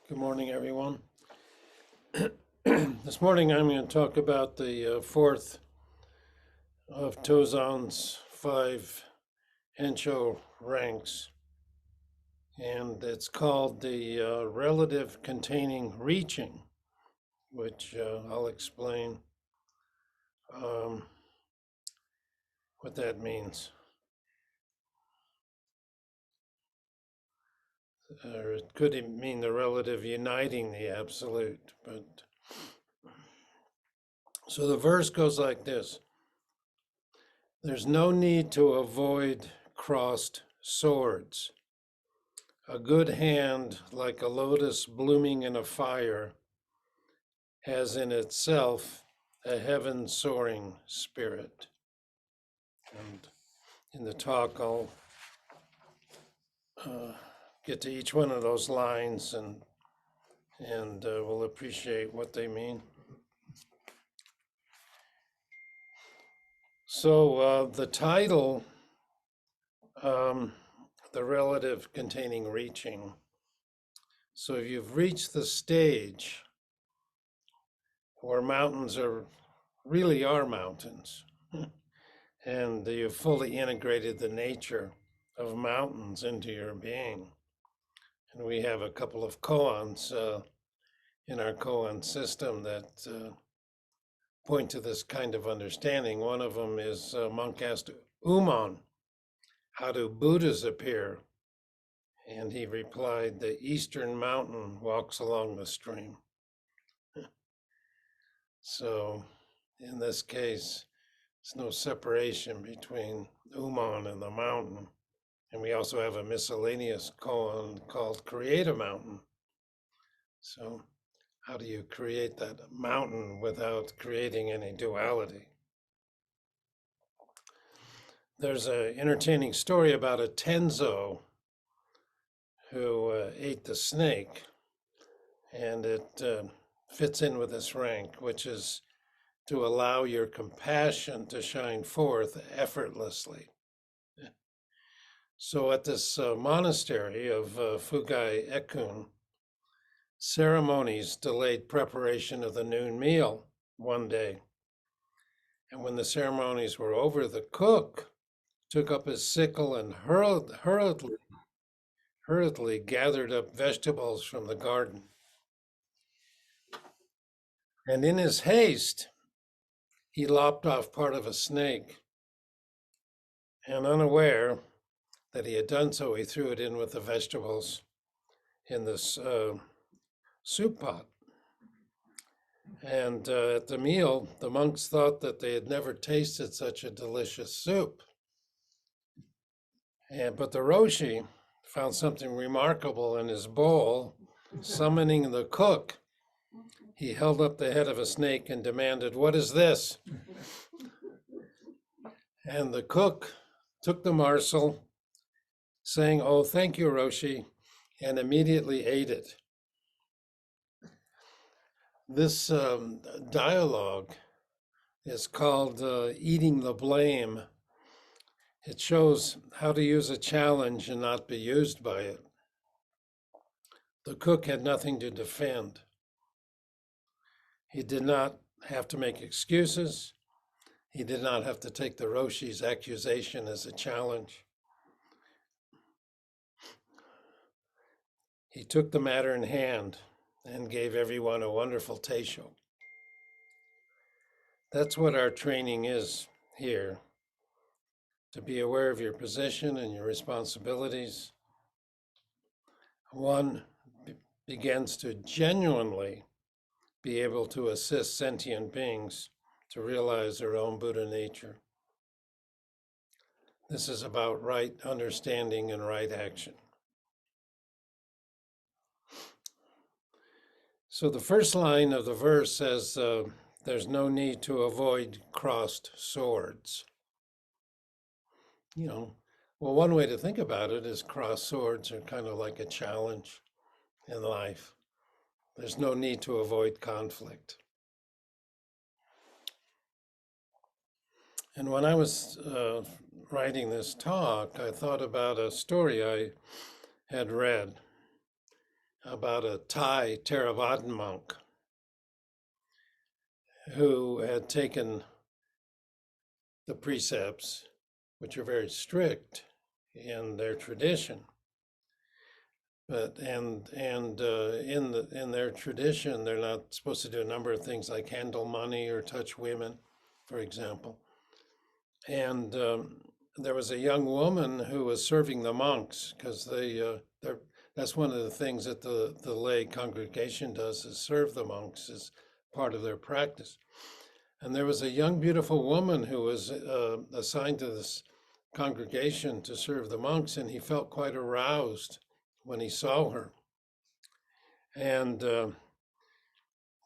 Good morning, everyone. This morning I'm going to talk about the fourth of Tozan's five HenSho ranks, and it's called the relative containing reaching, which I'll explain what that means. Or it could mean the relative uniting the absolute, but so the verse goes like this. There's no need to avoid crossed swords. A good hand, like a lotus blooming in a fire, has in itself a heaven soaring spirit. And in the talk, I'll get to each one of those lines and we'll appreciate what they mean. So the title, the relative containing reaching. So if you've reached the stage where mountains really are mountains, and you've fully integrated the nature of mountains into your being. And we have a couple of koans in our koan system that point to this kind of understanding. One of them is a monk asked Uman, how do Buddhas appear? And he replied, the eastern mountain walks along the stream. So in this case, there's no separation between Uman and the mountain. And we also have a miscellaneous koan called Create a Mountain. So how do you create that mountain without creating any duality? There's an entertaining story about a Tenzo who ate the snake, and it fits in with this rank, which is to allow your compassion to shine forth effortlessly. So at this monastery of Fugai Ekun, ceremonies delayed preparation of the noon meal one day. And when the ceremonies were over, the cook took up his sickle and hurriedly gathered up vegetables from the garden. And in his haste, he lopped off part of a snake. And unaware that he had done so, he threw it in with the vegetables in this soup pot. And at the meal, the monks thought that they had never tasted such a delicious soup. But the Roshi found something remarkable in his bowl. Summoning the cook, he held up the head of a snake and demanded, "What is this?" And the cook took the morsel, saying, "Oh, thank you, Roshi," and immediately ate it. This dialogue is called Eating the Blame. It shows how to use a challenge and not be used by it. The cook had nothing to defend. He did not have to make excuses. He did not have to take the Roshi's accusation as a challenge. He took the matter in hand and gave everyone a wonderful teisho. That's what our training is here, to be aware of your position and your responsibilities. One begins to genuinely be able to assist sentient beings to realize their own Buddha nature. This is about right understanding and right action. So the first line of the verse says, there's no need to avoid crossed swords. Well, one way to think about it is crossed swords are kind of like a challenge in life. There's no need to avoid conflict. And when I was writing this talk, I thought about a story I had read. about a Thai Theravadan monk who had taken the precepts, which are very strict in their tradition, but in their tradition, they're not supposed to do a number of things like handle money or touch women, for example. And there was a young woman who was serving the monks because that's one of the things that the lay congregation does, is serve the monks as part of their practice. And there was a young, beautiful woman who was assigned to this congregation to serve the monks, and he felt quite aroused when he saw her. And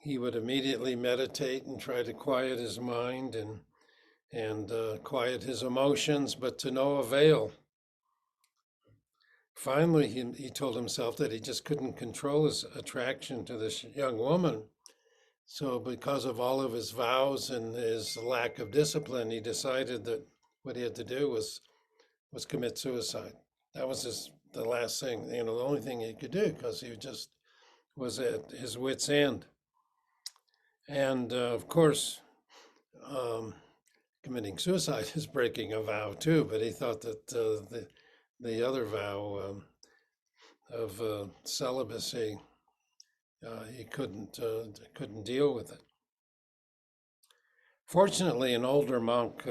he would immediately meditate and try to quiet his mind and quiet his emotions, but to no avail. Finally, he told himself that he just couldn't control his attraction to this young woman. So because of all of his vows and his lack of discipline, he decided that what he had to do was commit suicide. That was the last thing, the only thing he could do, because he just was at his wit's end. And of course, committing suicide is breaking a vow too, but he thought that the other vow of celibacy, he couldn't deal with it. Fortunately, an older monk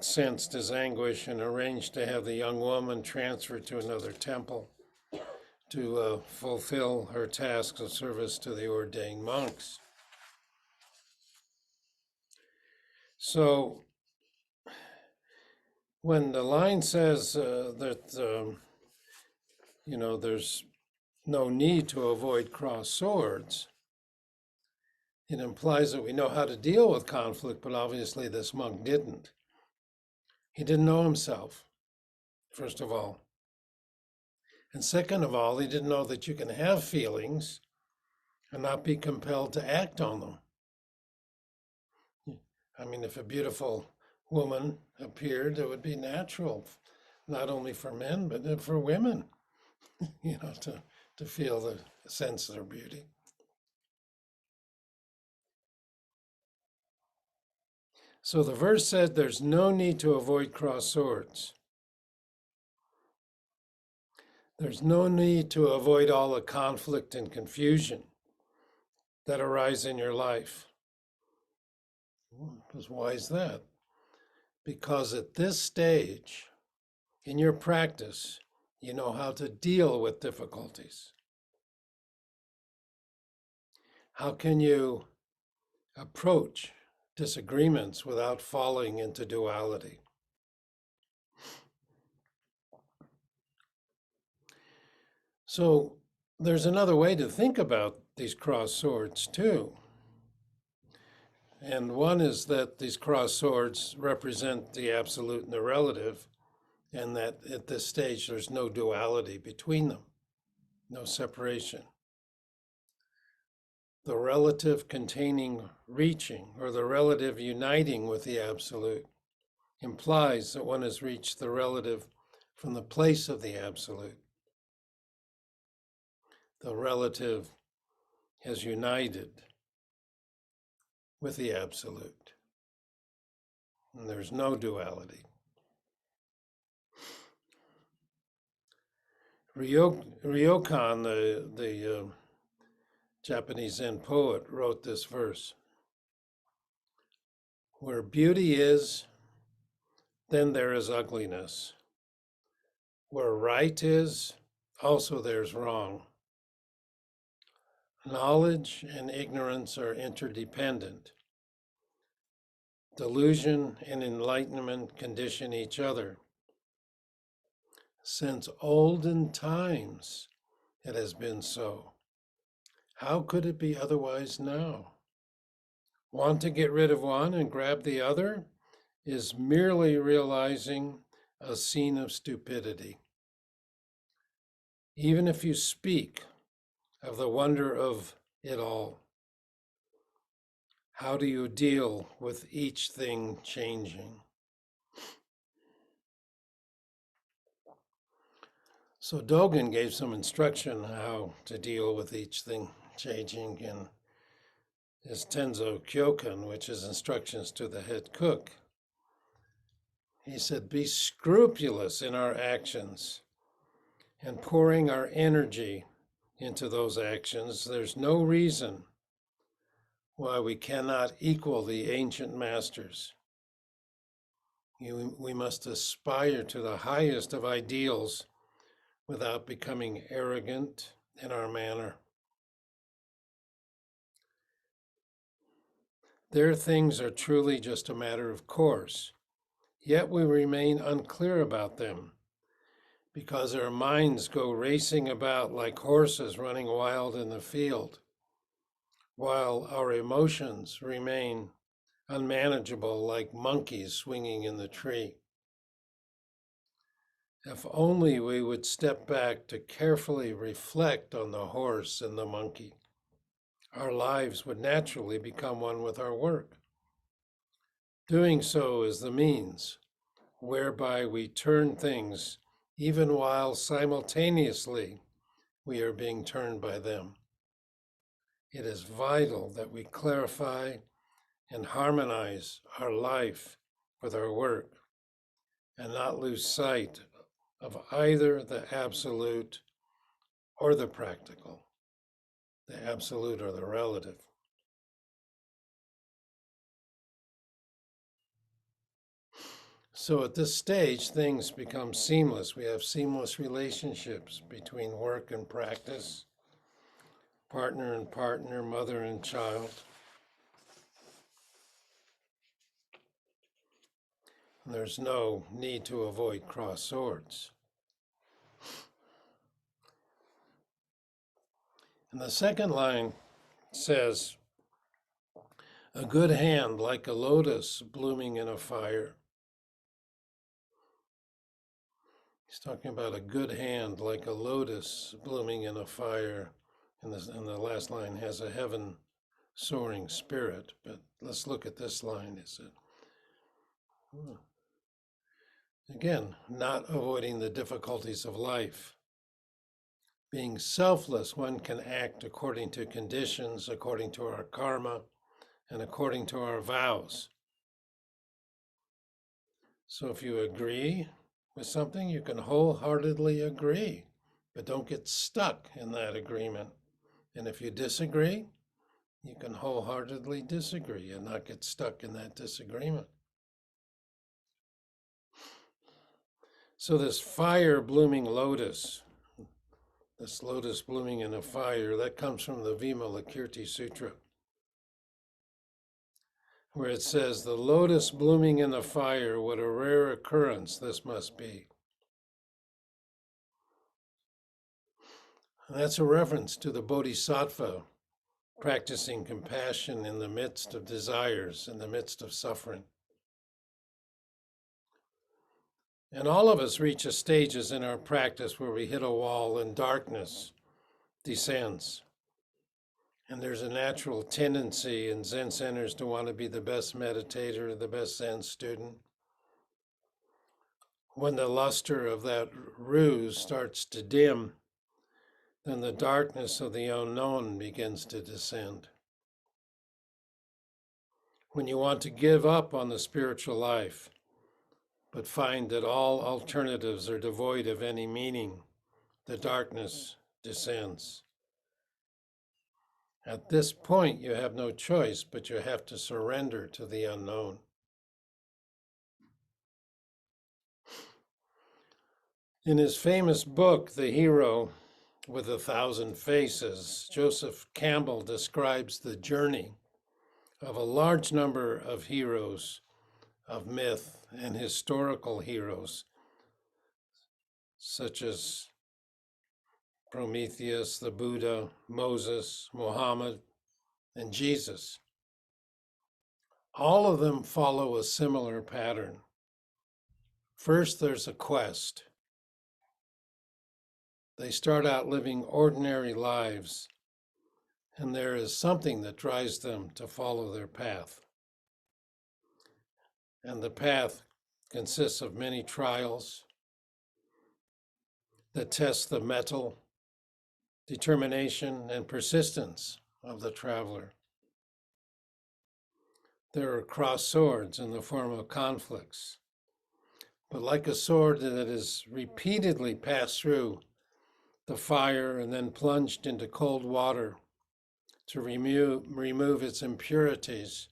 sensed his anguish and arranged to have the young woman transferred to another temple to fulfill her tasks of service to the ordained monks. So when the line says that, there's no need to avoid crossed swords, it implies that we know how to deal with conflict, but obviously this monk didn't. He didn't know himself, first of all. And second of all, he didn't know that you can have feelings and not be compelled to act on them. I mean, if a beautiful woman appeared, it would be natural, not only for men, but for women, to feel the sense of their beauty. So the verse said there's no need to avoid crossed swords. There's no need to avoid all the conflict and confusion that arise in your life. Because why is that? Because at this stage in your practice, you know how to deal with difficulties. How can you approach disagreements without falling into duality? So there's another way to think about these crossed swords too. And one is that these crossed swords represent the absolute and the relative, and that at this stage there's no duality between them, no separation. The relative containing reaching, or the relative uniting with the absolute, implies that one has reached the relative from the place of the absolute. The relative has united with the absolute, and there's no duality. Ryokan, the Japanese Zen poet, wrote this verse: "Where beauty is, then there is ugliness. Where right is, also there's wrong. Knowledge and ignorance are interdependent. Delusion and enlightenment condition each other. Since olden times it has been so. How could it be otherwise now? Want to get rid of one and grab the other is merely realizing a scene of stupidity. Even if you speak of the wonder of it all, how do you deal with each thing changing?" So Dogen gave some instruction how to deal with each thing changing in his Tenzo Kyokan, which is instructions to the head cook. He said, be scrupulous in our actions and pouring our energy into those actions. There's no reason why we cannot equal the ancient masters. We must aspire to the highest of ideals without becoming arrogant in our manner. Their things are truly just a matter of course, yet we remain unclear about them because our minds go racing about like horses running wild in the field, while our emotions remain unmanageable like monkeys swinging in the tree. If only we would step back to carefully reflect on the horse and the monkey, our lives would naturally become one with our work. Doing so is the means whereby we turn things even while simultaneously we are being turned by them. It is vital that we clarify and harmonize our life with our work and not lose sight of either the absolute or the practical, the absolute or the relative. So at this stage, things become seamless. We have seamless relationships between work and practice, partner and partner, mother and child. There's no need to avoid cross swords. And the second line says, a good hand like a lotus blooming in a fire. He's talking about a good hand like a lotus blooming in a fire. And the last line has a heaven soaring spirit. But let's look at this line. Is it? Again, not avoiding the difficulties of life. Being selfless, one can act according to conditions, according to our karma, and according to our vows. So if you agree with something, you can wholeheartedly agree, but don't get stuck in that agreement. And if you disagree, you can wholeheartedly disagree and not get stuck in that disagreement. So this fire blooming lotus, this lotus blooming in a fire, that comes from the Vimalakirti Sutra, where it says, the lotus blooming in the fire, what a rare occurrence this must be. And that's a reference to the Bodhisattva practicing compassion in the midst of desires, in the midst of suffering. And all of us reach stages in our practice where we hit a wall and darkness descends. And there's a natural tendency in Zen centers to want to be the best meditator, the best Zen student. When the luster of that ruse starts to dim, then the darkness of the unknown begins to descend. When you want to give up on the spiritual life, but find that all alternatives are devoid of any meaning, the darkness descends. At this point, you have no choice, but you have to surrender to the unknown. In his famous book, The Hero with 1,000 Faces, Joseph Campbell describes the journey of a large number of heroes of myth and historical heroes, such as Prometheus, the Buddha, Moses, Muhammad, and Jesus. All of them follow a similar pattern. First, there's a quest. They start out living ordinary lives, and there is something that drives them to follow their path. And the path consists of many trials, that tests the mettle, determination, and persistence of the traveler. There are crossed swords in the form of conflicts, but like a sword that is repeatedly passed through the fire and then plunged into cold water to remove its impurities,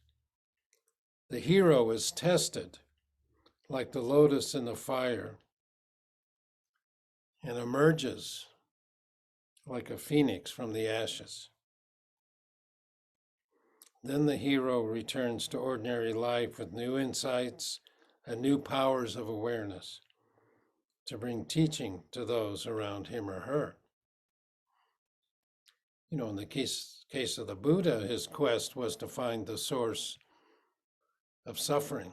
the hero is tested like the lotus in the fire and emerges like a phoenix from the ashes. Then the hero returns to ordinary life with new insights and new powers of awareness to bring teaching to those around him or her. You know, in the case of the Buddha, his quest was to find the source of suffering.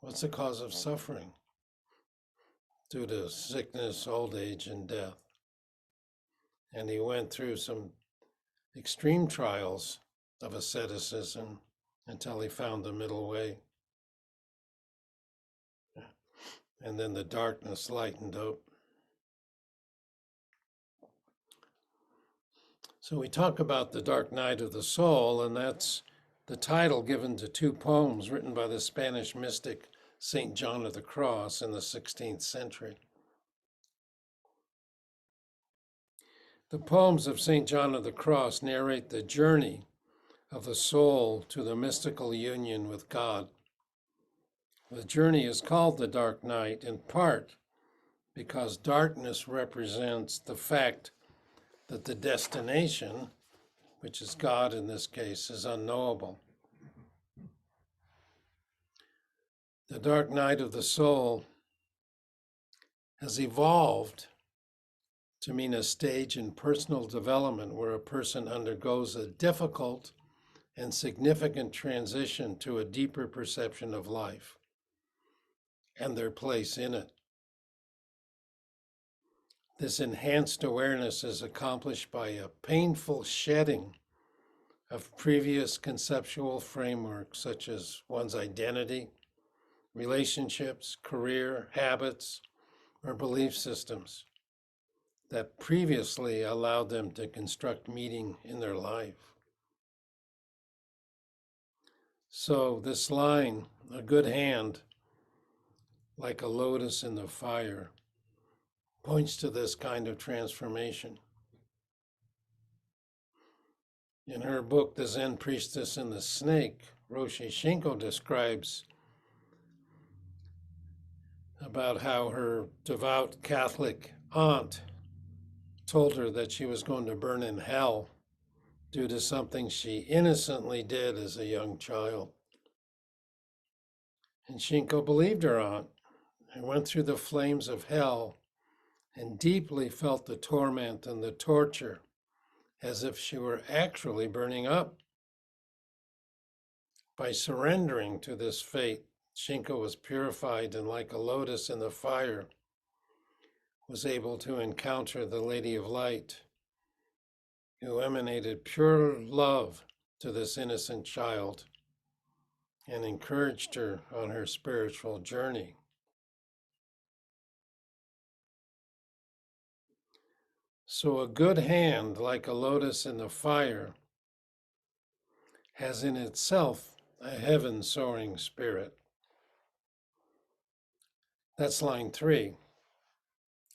What's the cause of suffering? Due to sickness, old age, and death. And he went through some extreme trials of asceticism until he found the middle way. And then the darkness lightened up. So we talk about the dark night of the soul, and that's the title given to two poems written by the Spanish mystic St. John of the Cross in the 16th century. The poems of St. John of the Cross narrate the journey of the soul to the mystical union with God. The journey is called the dark night in part because darkness represents the fact that the destination, which is God in this case, is unknowable. The dark night of the soul has evolved to mean a stage in personal development where a person undergoes a difficult and significant transition to a deeper perception of life and their place in it. This enhanced awareness is accomplished by a painful shedding of previous conceptual frameworks such as one's identity, relationships, career, habits, or belief systems that previously allowed them to construct meaning in their life. So this line, a good hand, like a lotus in the fire, points to this kind of transformation. In her book, The Zen Priestess and the Snake, Roshi Shinko describes about how her devout Catholic aunt told her that she was going to burn in hell due to something she innocently did as a young child. And Shinko believed her aunt and went through the flames of hell and deeply felt the torment and the torture as if she were actually burning up. By surrendering to this fate, Shinko was purified and, like a lotus in the fire, was able to encounter the Lady of Light, who emanated pure love to this innocent child and encouraged her on her spiritual journey. So a good hand, like a lotus in the fire, has in itself a heaven-soaring spirit. That's line 3.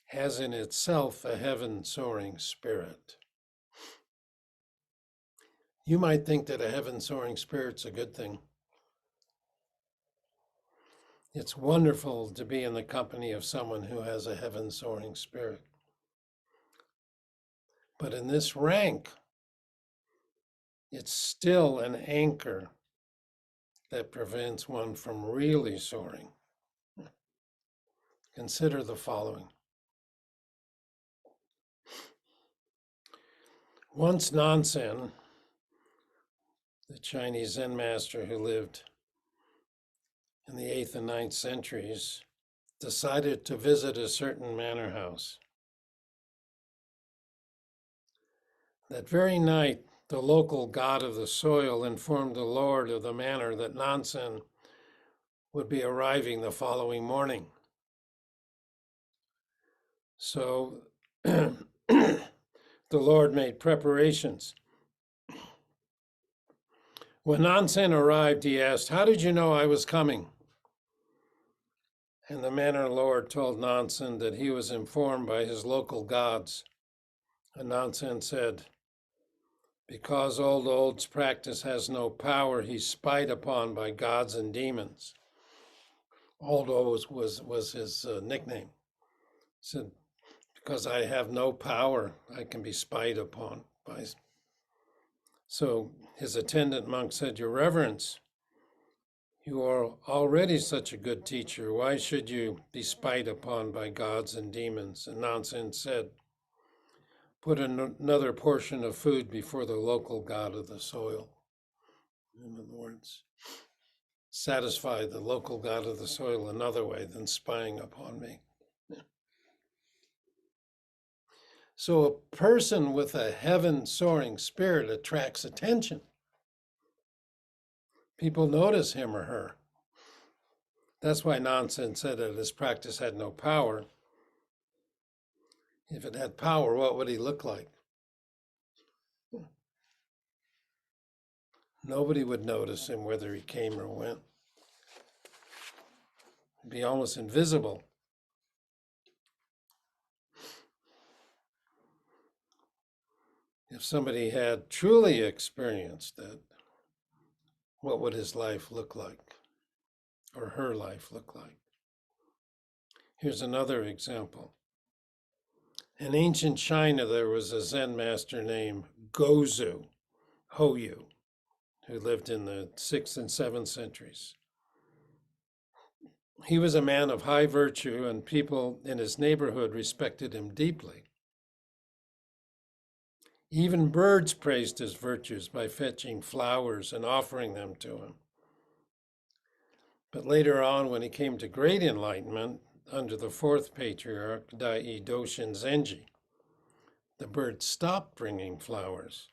Has in itself a heaven-soaring spirit. You might think that a heaven-soaring spirit's a good thing. It's wonderful to be in the company of someone who has a heaven-soaring spirit. But in this rank, it's still an anchor that prevents one from really soaring. Consider the following. Once Dongshan, the Chinese Zen master who lived in the 8th and 9th centuries, decided to visit a certain manor house. That very night, the local god of the soil informed the lord of the manor that Dongshan would be arriving the following morning. So the Lord made preparations. When Nansen arrived, he asked, "How did you know I was coming?" And the Manor Lord told Nansen that he was informed by his local gods. And Nansen said, "Because old's practice has no power, he's spied upon by gods and demons." Old was his nickname. He said, "Because I have no power, I can be spied upon by." So his attendant monk said, "Your Reverence, you are already such a good teacher. Why should you be spied upon by gods and demons?" And Nansen said, "Put another portion of food before the local god of the soil." In other words, satisfy the local god of the soil another way than spying upon me. So a person with a heaven-soaring spirit attracts attention. People notice him or her. That's why Nansen said that his practice had no power. If it had power, what would he look like? Nobody would notice him whether he came or went. He'd be almost invisible. If somebody had truly experienced it, what would his life look like? Or her life look like? Here's another example. In ancient China, there was a Zen master named Gozu, Hoyu, who lived in the 6th and 7th centuries. He was a man of high virtue, and people in his neighborhood respected him deeply. Even birds praised his virtues by fetching flowers and offering them to him. But later on, when he came to great enlightenment under the 4th patriarch, Dai Doshin Zenji, the birds stopped bringing flowers.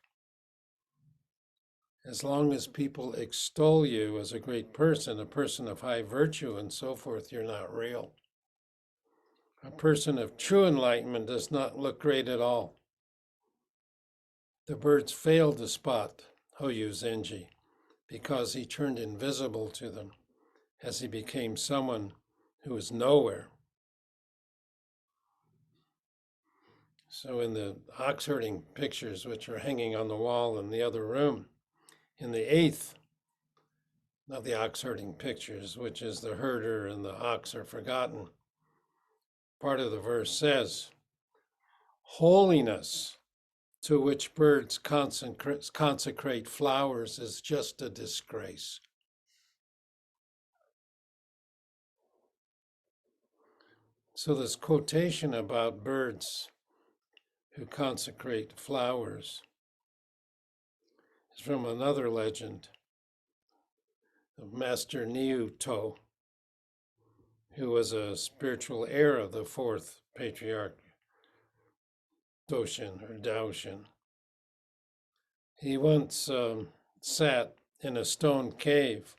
As long as people extol you as a great person, a person of high virtue and so forth, you're not real. A person of true enlightenment does not look great at all. The birds failed to spot Hoyu Zenji because he turned invisible to them as he became someone who was nowhere. So in the ox herding pictures, which are hanging on the wall in the other room, in the 8th of the ox herding pictures, which is the herder and the ox are forgotten, part of the verse says, "Holiness to which birds consecrate flowers is just a disgrace." So this quotation about birds who consecrate flowers is from another legend of Master Niuto, who was a spiritual heir of the 4th patriarch, Doshin or Daoshin. He once sat in a stone cave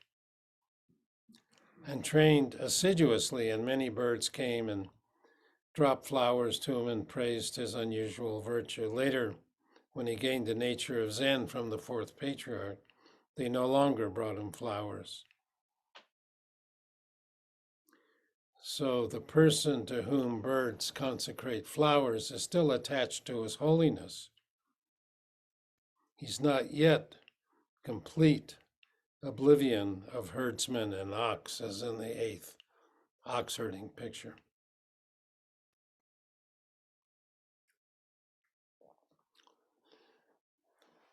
and trained assiduously, and many birds came and dropped flowers to him and praised his unusual virtue. Later, when he gained the nature of Zen from the 4th patriarch, they no longer brought him flowers. So the person to whom birds consecrate flowers is still attached to his holiness. He's not yet complete oblivion of herdsmen and ox, as in the 8th ox herding picture.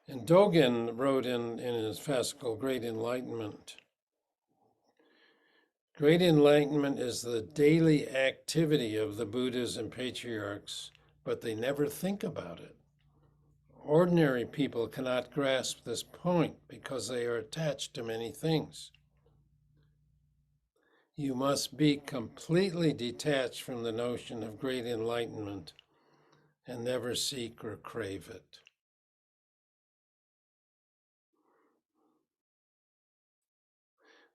And Dogen wrote in his fascicle, Great Enlightenment. Great enlightenment is the daily activity of the Buddhas and patriarchs, but they never think about it. Ordinary people cannot grasp this point because they are attached to many things. You must be completely detached from the notion of great enlightenment and never seek or crave it.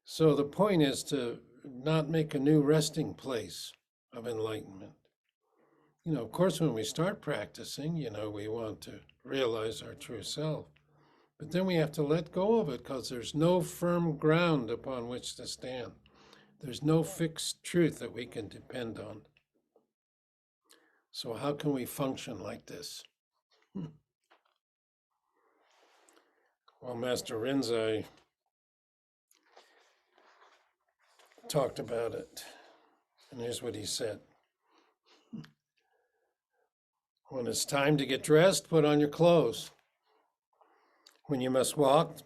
So the point is to not make a new resting place of enlightenment. of course, when we start practicing, we want to realize our true self. But then we have to let go of it because there's no firm ground upon which to stand. There's no fixed truth that we can depend on. So how can we function like this? Well, Master Rinzai talked about it, and here's what he said. When it's time to get dressed, put on your clothes. When you must walk,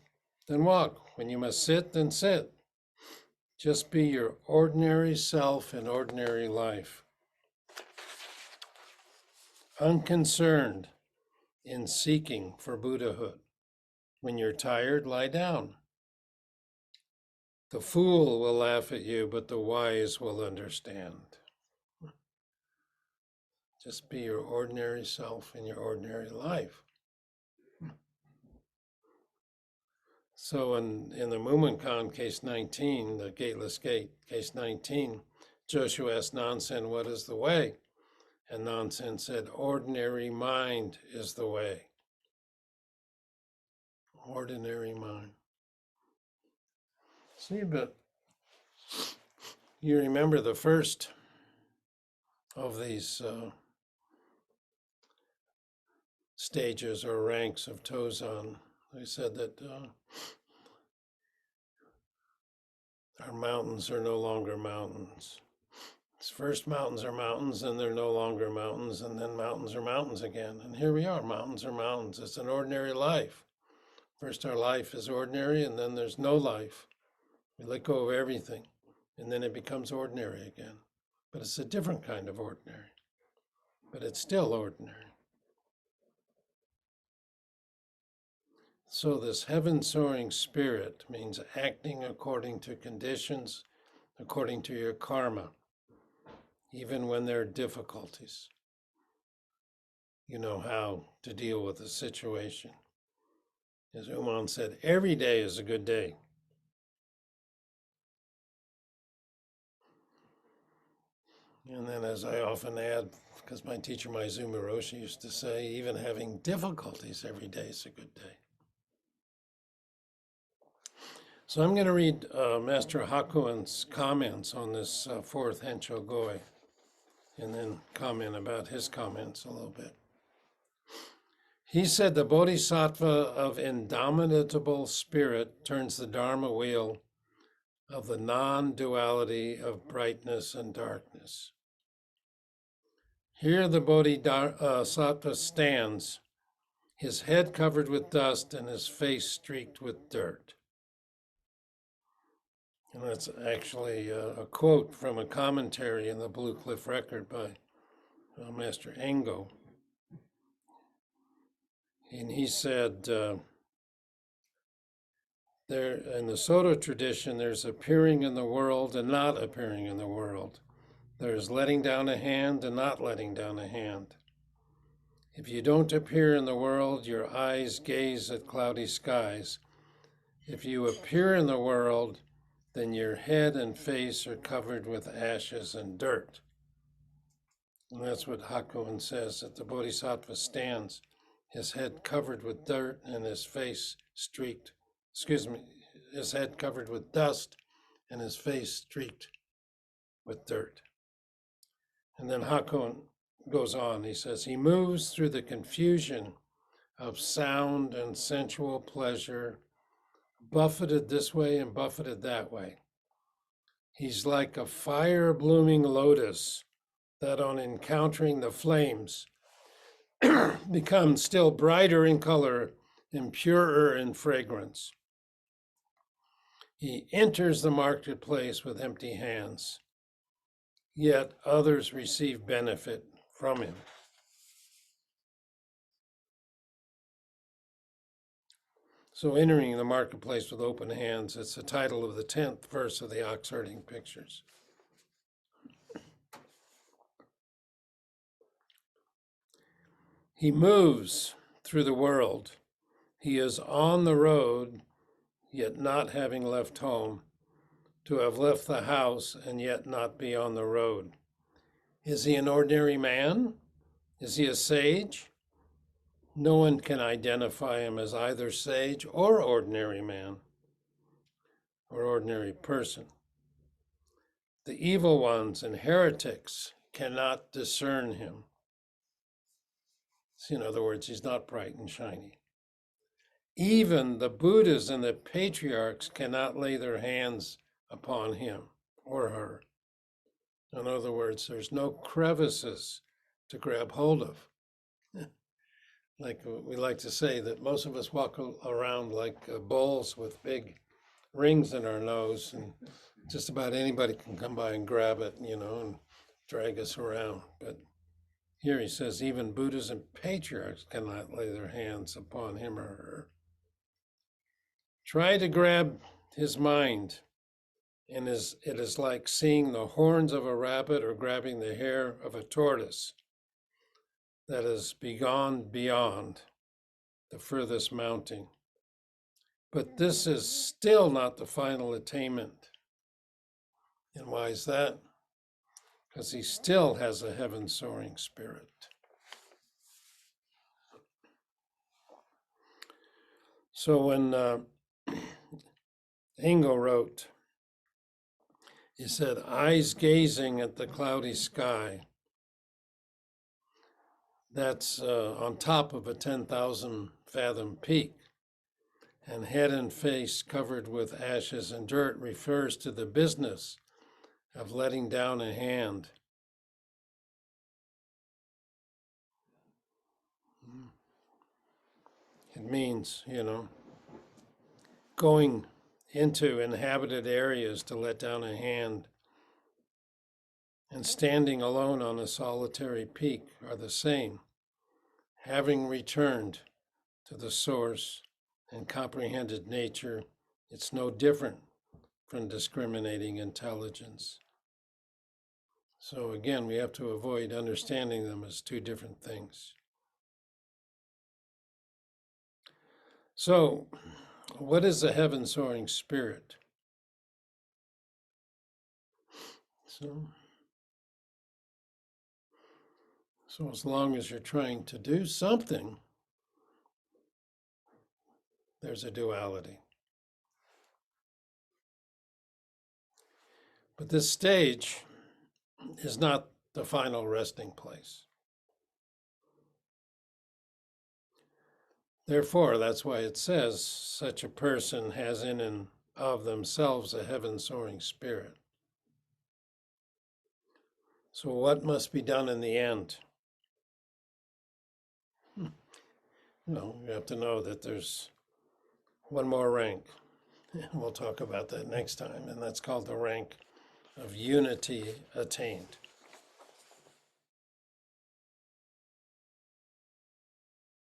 then walk. When you must sit, then sit. Just be your ordinary self in ordinary life. Unconcerned in seeking for Buddhahood. When you're tired, lie down. The fool will laugh at you, but the wise will understand. Just be your ordinary self in your ordinary life. So in the Mumonkan, case 19, the gateless gate, case 19, Joshua asked Nansen, what is the way? And Nansen said, ordinary mind is the way. Ordinary mind. See, but you remember the first of these stages or ranks of Tozan. They said that our mountains are no longer mountains. First mountains are mountains, and they're no longer mountains, and then mountains are mountains again. And here we are, mountains are mountains. It's an ordinary life. First our life is ordinary, and then there's no life. We let go of everything, and then it becomes ordinary again. But it's a different kind of ordinary. But it's still ordinary. So this heaven-soaring spirit means acting according to conditions, according to your karma, even when there are difficulties. You know how to deal with the situation. As Uman said, every day is a good day. And then, as I often add, because my teacher, Maizumi Roshi, used to say, even having difficulties every day is a good day. So I'm going to read Master Hakuin's comments on this fourth HenSho Goi, and then comment about his comments a little bit. He said the bodhisattva of indomitable spirit turns the Dharma wheel of the non-duality of brightness and darkness. Here the bodhisattva stands, his head covered with dust and his face streaked with dirt. And that's actually a quote from a commentary in the Blue Cliff Record by Master Engo. And he said, there in the Soto tradition, there's appearing in the world and not appearing in the world. There's letting down a hand and not letting down a hand. If you don't appear in the world, your eyes gaze at cloudy skies. If you appear in the world, then your head and face are covered with ashes and dirt. And that's what Hakuin says, that the bodhisattva stands, his head covered with dirt and his face his head covered with dust and his face streaked with dirt. And then Hakuin goes on, he says, he moves through the confusion of sound and sensual pleasure, buffeted this way and buffeted that way. He's like a fire-blooming lotus that on encountering the flames becomes still brighter in color and purer in fragrance. He enters the marketplace with empty hands, yet others receive benefit from him. So entering the marketplace with open hands, it's the title of the 10th verse of the Ox-herding Pictures. He moves through the world. He is on the road, yet not having left home, to have left the house and yet not be on the road. Is he an ordinary man? Is he a sage? No one can identify him as either sage or ordinary man or ordinary person. The evil ones and heretics cannot discern him. So in other words, he's not bright and shiny. Even the Buddhas and the patriarchs cannot lay their hands upon him or her. In other words, there's no crevices to grab hold of. Like we like to say that most of us walk around like bulls with big rings in our nose, and just about anybody can come by and grab it, and drag us around. But here he says, even Buddhas and patriarchs cannot lay their hands upon him or her. Try to grab his mind, and it is like seeing the horns of a rabbit or grabbing the hair of a tortoise that has gone beyond the furthest mounting. But this is still not the final attainment. And why is that? Because he still has a heaven-soaring spirit. So when Ingo wrote, he said, eyes gazing at the cloudy sky, that's on top of a 10,000 fathom peak, and head and face covered with ashes and dirt refers to the business of letting down a hand. It means, going into inhabited areas to let down a hand and standing alone on a solitary peak are the same, having returned to the source and comprehended nature. It's no different from discriminating intelligence. So again, we have to avoid understanding them as two different things. So, what is a heaven-soaring spirit? So as long as you're trying to do something, there's a duality. But this stage is not the final resting place. Therefore, that's why it says such a person has in and of themselves a heaven-soaring spirit. So what must be done in the end? You have to know that there's one more rank. We'll talk about that next time, and that's called the rank of unity attained.